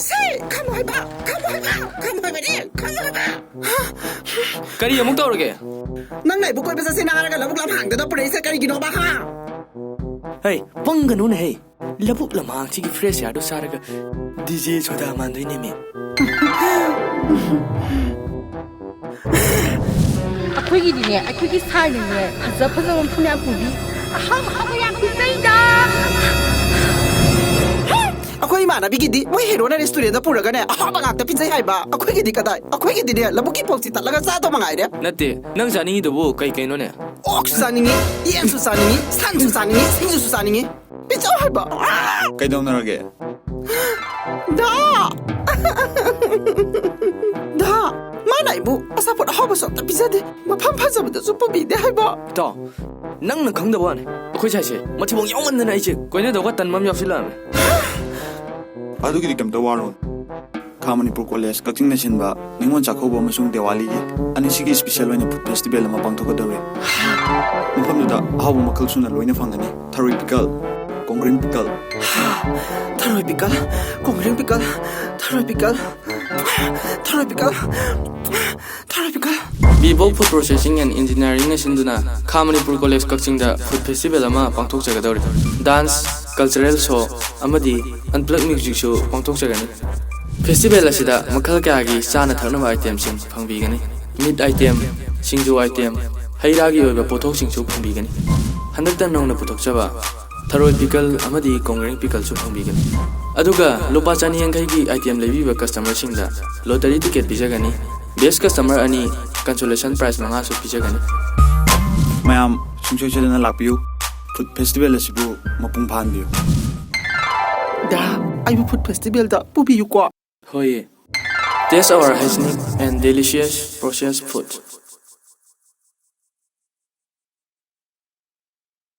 สิขโมยบ้าขโมยบ้าขโมยไปดิขโมยบ้า Kari amuk tawrage? นั่งไหนบุกไปเป็นเส้นอะไรกันแล้วบุกลำห่างแต่ต้องไปเส้นกันกินออกมาฮะ Hey, panganu ne hey. Labuk lamang chigi fresh ya do saraga DJ choda mandoi ne me. ခွေးကြီးဒီနဲ့အခွေးကြီးဆိုင်နေနဲ့ဇပဇုံဖုန်ပူပြီးအဟမအမရခုစိတ်တာ akwai mana bigi di wai hero na restaurant da pura gane aha ba ngak ta pinjai hai ba akwai gi di kadai akwai gi di ne labuki popsi ta laga sa to mangai de Natte, nang jani do bo kai kai no ne. ok su saningi yen su saningi san su saningi sing su saningi pinjai hai ba Kaidawnarage? da da mana ibu asa pot aha ba so ta pinjai de ma pham pham sa ba su pa bi de hai ba To, nang na khang da ba ne. Akhoi chai che, mathibong yaw man na ai che. Koine do ka tan mam yaw sila me. Adugidi kamta waron. Kamanipur College Kakching na sinba ningon chakhoba amasung Diwali gi anisigi special oina food festival ama pangthokadawe. Mafamda ahabu makal suna loina fangani. Tharoi pickle, kongring pickle. tharoi pickle kongring pickle tharoi pickle tharoi pickle tharoi pickle Bibol Food Processing and Engineering na sinduna Kamanipur College Kakching da food festival ama pangthok jagadawri. Dance, cultural show amadi unplugged music show pangthok jagani. Festival asida makhal kya gi chana tharnaba item sing phangbigani. Meat item, singju item, haira gi oiba pothok singchu phangbigani. Handakta nongna puthok chaba tharoi pickle amadi kongring pickle chu phangbigani. Aduga lupa chani yangai gi item lebiba customer singda lottery ticket bijagani. Best customer ani consolation prize manga su bijagani. Mayam sungsoy chadana lakpiyo. Food festival asibu mapung phanbiyo. da ai bu food festival da pubi yu kwa Hoye. Taste our hygienic and delicious processed food.